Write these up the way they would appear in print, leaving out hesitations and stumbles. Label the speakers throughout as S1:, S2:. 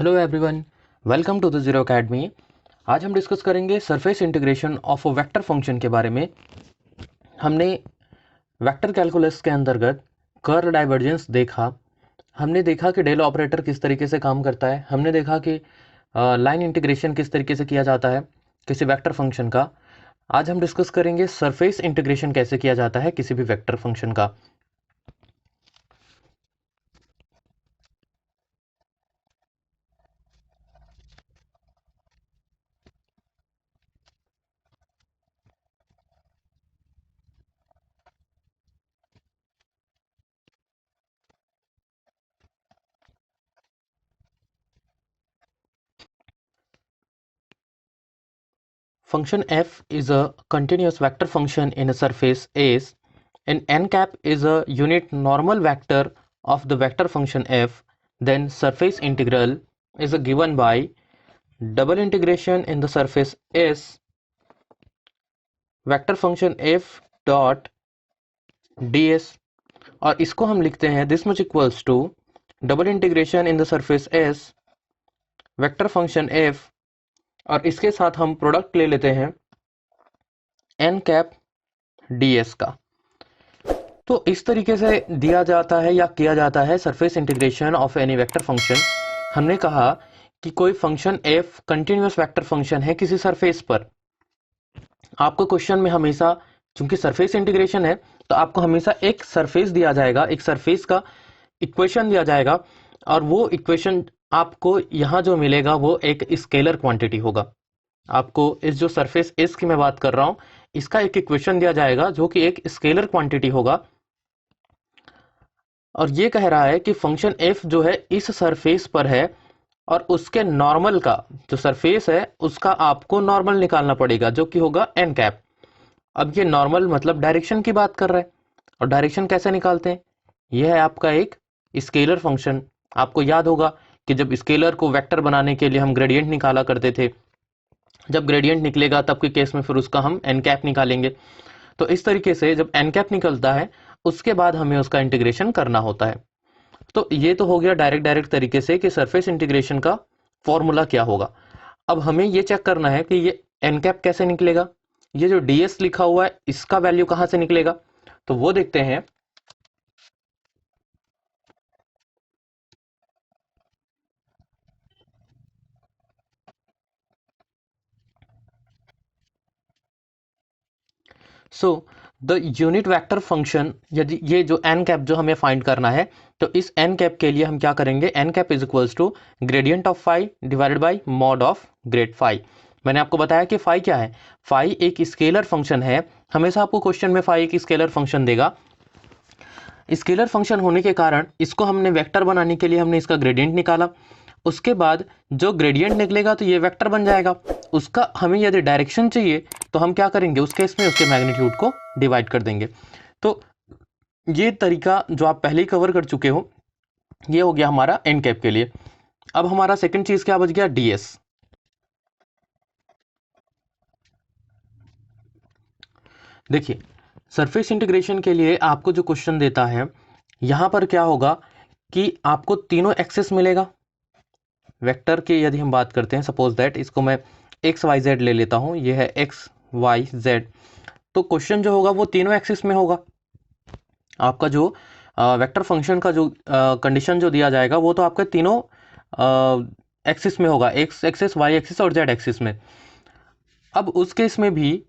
S1: Hello everyone, welcome to the zero academy. आज हम discuss करेंगे surface integration of a vector function के बारे में। हमने वेक्टर कैलकुलस के अंतर्गत कर्ल डाइवर्जेंस देखा। हमने देखा कि डेल ऑपरेटर किस तरीके से काम करता है। हमने देखा कि लाइन इंटीग्रेशन किस तरीके से किया जाता है किसी वेक्टर फंक्शन का। आज हम डिस्कस करेंगे सरफेस इंटीग्रेशन कैसे किया जाता है किसी भी वेक्टर फंक्शन का। Function f is a continuous vector function in a surface S, and n cap is a unit normal vector of the vector function f. Then surface integral is given by double integration in the surface S vector function f dot ds, और इसको हम लिखते हैं this much equals to double integration in the surface S vector function f, और इसके साथ हम product ले लेते हैं n कैप ds का। तो इस तरीके से दिया जाता है या किया जाता है surface integration of any vector function. हमने कहा कि कोई function f continuous vector function है किसी सरफेस पर। आपको क्वेश्चन में हमेशा, चूंकि सरफेस इंटीग्रेशन है, तो आपको हमेशा एक सरफेस दिया जाएगा, एक सरफेस का इक्वेशन दिया जाएगा, और वो इक्वेशन आपको यहाँ जो मिलेगा वो एक स्केलर क्वांटिटी होगा। आपको इस जो सरफेस एस की मैं बात कर रहा हूँ, इसका एक इक्वेशन दिया जाएगा जो कि एक स्केलर क्वांटिटी होगा, और ये कह रहा है कि फंक्शन f जो है इस सरफेस पर है, और उसके नॉर्मल का जो सरफेस है उसका आपको नॉर्मल निकालना पड़ेगा जो कि होगा n कैप। अब ये नॉर्मल मतलब डायरेक्शन की बात कर रहा है, और डायरेक्शन कैसे निकालते हैं? यह है आपका एक स्केलर फंक्शन। आपको याद होगा कि जब स्केलर को वेक्टर बनाने के लिए हम ग्रेडियंट निकाला करते थे, जब ग्रेडियंट निकलेगा तब के केस में फिर उसका हम n कैप निकालेंगे। तो इस तरीके से जब n कैप निकलता है उसके बाद हमें उसका इंटीग्रेशन करना होता है। तो ये तो हो गया डायरेक्ट तरीके से कि सरफेस इंटीग्रेशन का फॉर्मूला क्या होगा। अब हमें ये चेक करना है कि ये n कैप कैसे निकलेगा, ये जो ds लिखा हुआ है इसका वैल्यू कहां से निकलेगा, तो वो देखते हैं। So the unit vector function, यदि ये जो n कैप जो हमें फाइंड करना है, तो इस n कैप के लिए हम क्या करेंगे, n cap is equals to gradient of phi divided by mod of grad phi. मैंने आपको बताया कि फाई क्या है। फाई एक स्केलर फंक्शन है। हमेशा आपको क्वेश्चन में फाई एक स्केलर फंक्शन देगा। स्केलर फंक्शन होने के कारण इसको हमने वेक्टर बनाने के लिए हमने इसका ग्रेडियंट निकाला। उसके बाद जो ग्रेडियंट निकलेगा तो ये वेक्टर बन जाएगा। उसका हमें यदि डायरेक्शन चाहिए तो हम क्या करेंगे, उस केस में उसके मैग्नीट्यूड को डिवाइड कर देंगे। तो ये तरीका जो आप पहले ही कवर कर चुके हो, ये हो गया हमारा एन कैप के लिए। अब हमारा सेकंड चीज क्या बच गया, डीएस। देखिए, सरफेस इंटीग्रेशन के लिए आपको जो क्वेश्चन देता है, यहां पर क्या होगा कि आपको तीनों एक्सेस मिलेगा वेक्टर के। यदि हम बात करते हैं, सपोज दैट इसको मैं एक्स वाई जेड ले लेता हूं, ये है एक्स वाई जेड। तो क्वेश्चन जो होगा वो तीनों एक्सिस में होगा। आपका जो वेक्टर फंक्शन का जो कंडीशन जो दिया जाएगा वो तो आपके तीनों एक्सिस में होगा, एक्स एक्सिस, वाई एक्सिस और जेड एक्सिस में। अब उस केस में भी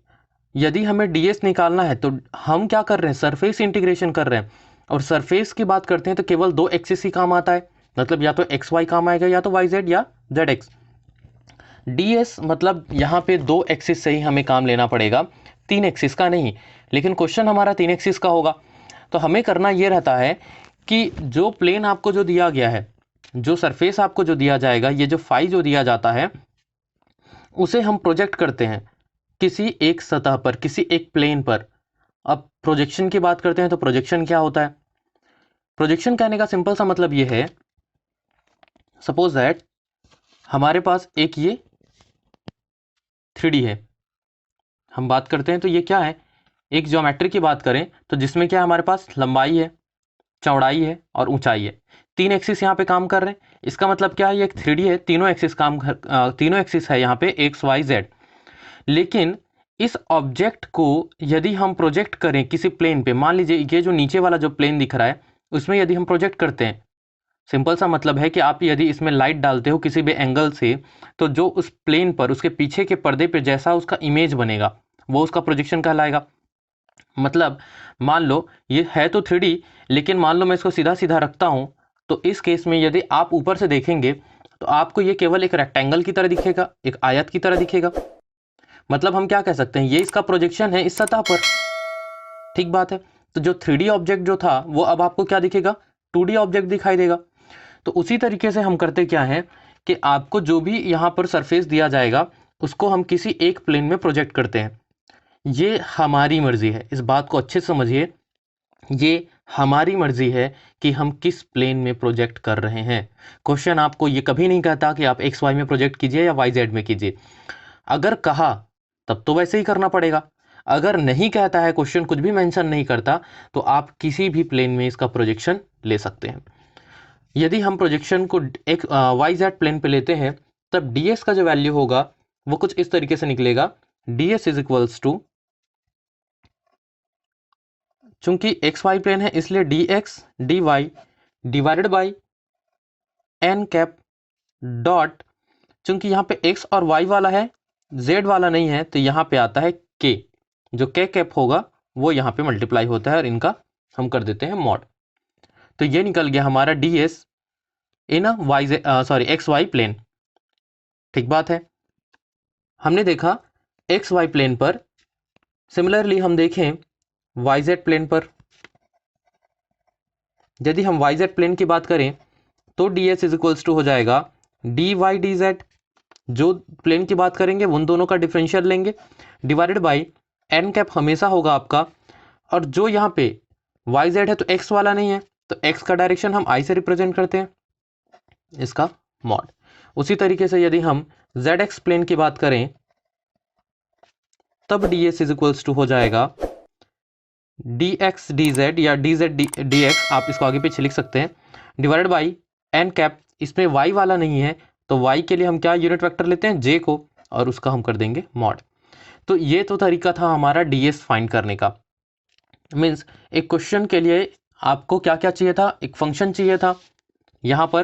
S1: यदि हमें डीएस निकालना है तो हम क्या कर रहे हैं, सरफेस इंटीग्रेशन कर रहे हैं। और सरफेस की बात करते हैं तो केवल दो एक्सिस ही काम आता है, मतलब या तो एक्स वाई काम आएगा या तो वाई जेड या जेड एक्स। डीएस मतलब यहाँ पे दो एक्सिस से ही हमें काम लेना पड़ेगा, तीन एक्सिस का नहीं। लेकिन क्वेश्चन हमारा तीन एक्सिस का होगा, तो हमें करना ये रहता है कि जो प्लेन आपको जो दिया गया है, जो सरफेस आपको जो दिया जाएगा, ये जो फाई जो दिया जाता है, उसे हम प्रोजेक्ट करते हैं किसी एक सतह पर, किसी एक प्लेन पर। अब प्रोजेक्शन की बात करते हैं तो प्रोजेक्शन क्या होता है? प्रोजेक्शन कहने का सिंपल सा मतलब ये है, सपोज दैट हमारे पास एक ये 3D है, हम बात करते हैं तो ये क्या है, एक ज्योमेट्री की बात करें तो जिसमें क्या हमारे पास लंबाई है, चौड़ाई है और ऊंचाई है। 3 एक्सिस यहाँ पे काम कर रहे हैं। इसका मतलब क्या है, ये एक 3D है, तीनों एक्सिस है यहाँ पे एक्स वाई जेड। लेकिन इस ऑब्जेक्ट को यदि हम प्रोजेक्ट करें किसी प्लेन पे, मान लीजिए ये जो नीचे वाला जो प्लेन दिख रहा है उसमें यदि हम प्रोजेक्ट करते हैं, सिंपल सा मतलब है कि आप यदि इसमें लाइट डालते हो किसी भी एंगल से, तो जो उस प्लेन पर उसके पीछे के पर्दे पे जैसा उसका इमेज बनेगा वो उसका प्रोजेक्शन कहलाएगा। मतलब मान लो ये है तो 3D, लेकिन मान लो मैं इसको सीधा सीधा रखता हूं, तो इस केस में यदि आप ऊपर से देखेंगे तो आपको ये केवल एक रेक्टेंगल की तरह दिखेगा, एक आयत की तरह दिखेगा। मतलब हम क्या कह सकते हैं, ये इसका प्रोजेक्शन है इस सतह पर। ठीक बात है। तो जो 3D ऑब्जेक्ट जो था वो अब आपको क्या दिखेगा, 2D ऑब्जेक्ट दिखाई देगा। तो उसी तरीके से हम करते क्या है कि आपको जो भी यहाँ पर सरफेस दिया जाएगा उसको हम किसी एक प्लेन में प्रोजेक्ट करते हैं। ये हमारी मर्जी है, इस बात को अच्छे से समझिए, ये हमारी मर्जी है कि हम किस प्लेन में प्रोजेक्ट कर रहे हैं। क्वेश्चन आपको ये कभी नहीं कहता कि आप एक्स वाई में प्रोजेक्ट कीजिए या वाई जेड में कीजिए। अगर कहा तब तो वैसे ही करना पड़ेगा, अगर नहीं कहता है, क्वेश्चन कुछ भी मेंशन नहीं करता, तो आप किसी भी प्लेन में इसका प्रोजेक्शन ले सकते हैं। यदि हम प्रोजेक्शन को एक वाई जेड प्लेन पे लेते हैं, तब ds का जो वैल्यू होगा वो कुछ इस तरीके से निकलेगा, ds इज इक्वल्स टू, चूंकि एक्स वाई प्लेन है इसलिए dx dy divided by n cap dot, चूंकि यहाँ पे x और y वाला है z वाला नहीं है, तो यहाँ पे आता है k, जो k कैप होगा वो यहाँ पे मल्टीप्लाई होता है और इनका हम कर देते हैं मॉड। तो ये निकल गया हमारा ds इन एक्स वाई प्लेन। ठीक बात है। हमने देखा एक्स वाई प्लेन पर, सिमिलरली हम देखें वाई जेड प्लेन पर। यदि हम वाई जेड प्लेन की बात करें तो ds इज इक्वल्स टू हो जाएगा dy dz, जो प्लेन की बात करेंगे उन दोनों का डिफरेंशियल लेंगे, डिवाइडेड बाई n कैप हमेशा होगा आपका, और जो यहाँ पे वाई जेड है तो x वाला नहीं है, तो x का डायरेक्शन हम i से रिप्रेजेंट करते हैं, इसका मॉड। उसी तरीके से यदि हम zx प्लेन की बात करें तब ds इज इक्वल्स टू हो जाएगा dx dz या dz dx, आप इसको आगे पीछे लिख सकते हैं, डिवाइडेड बाई n कैप, इसमें y वाला नहीं है तो y के लिए हम क्या यूनिट वेक्टर लेते हैं, j को, और उसका हम कर देंगे मॉड। तो ये तो तरीका था हमारा ds फाइंड करने का। मीन्स एक क्वेश्चन के लिए आपको क्या क्या चाहिए था, एक फंक्शन चाहिए था यहाँ पर,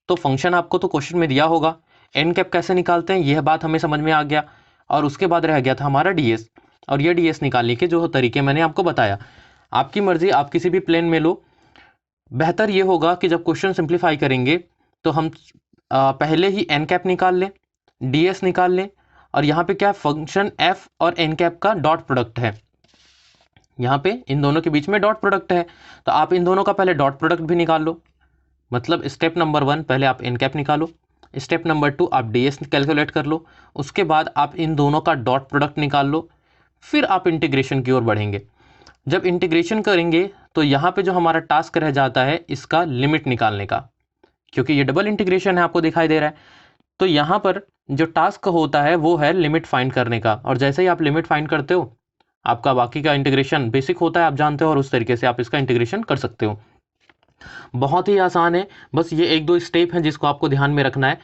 S1: तो फंक्शन आपको तो क्वेश्चन में दिया होगा, n कैप कैसे निकालते हैं यह बात हमें समझ में आ गया, और उसके बाद रह गया था हमारा ds, और ये ds निकालने के जो तरीके मैंने आपको बताया। आपकी मर्जी, आप किसी भी प्लेन में लो। बेहतर ये होगा कि जब क्वेश्चन सिंप्लीफाई करेंगे तो हम पहले ही n कैप निकाल लें, ds निकाल लें, और यहाँ पे क्या फंक्शन f और n कैप का डॉट प्रोडक्ट है, यहाँ पे इन दोनों के बीच में डॉट प्रोडक्ट है, तो आप इन दोनों का पहले डॉट प्रोडक्ट भी निकाल लो। मतलब स्टेप नंबर 1 पहले आप n कैप निकालो, स्टेप नंबर 2 आप ds कैलकुलेट कर लो, उसके बाद आप इन दोनों का डॉट प्रोडक्ट निकाल लो, फिर आप इंटीग्रेशन की ओर बढ़ेंगे। जब इंटीग्रेशन करेंगे तो यहाँ पे जो हमारा टास्क रह जाता है इसका लिमिट निकालने का, क्योंकि ये डबल इंटीग्रेशन है आपको दिखाई दे रहा है, तो यहाँ पर जो टास्क होता है वो है लिमिट फाइंड करने का, और जैसे ही आप लिमिट फाइंड करते हो आपका बाकी का इंटीग्रेशन बेसिक होता है, आप जानते हो, और उस तरीके से आप इसका इंटीग्रेशन कर सकते हो। बहुत ही आसान है, बस ये एक दो स्टेप हैं जिसको आपको ध्यान में रखना है।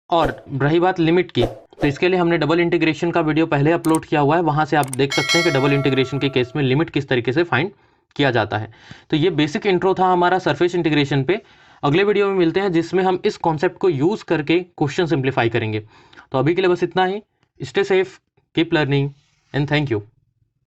S1: और रही बात लिमिट की, तो इसके लिए हमने डबल इंटीग्रेशन का वीडियो पहले अपलोड किया हुआ है, वहाँ से आप देख सकते हैं कि डबल इंटीग्रेशन के केस में लिमिट किस तरीके से फाइंड किया जाता है। तो ये बेसिक इंट्रो था हमारा सरफेस इंटीग्रेशन पे। अगले वीडियो में मिलते हैं जिसमें हम इस कॉन्सेप्ट को यूज़ करके क्वेश्चन सिंप्लीफाई करेंगे। तो अभी के लिए बस इतना ही। Stay safe, keep learning, and thank you.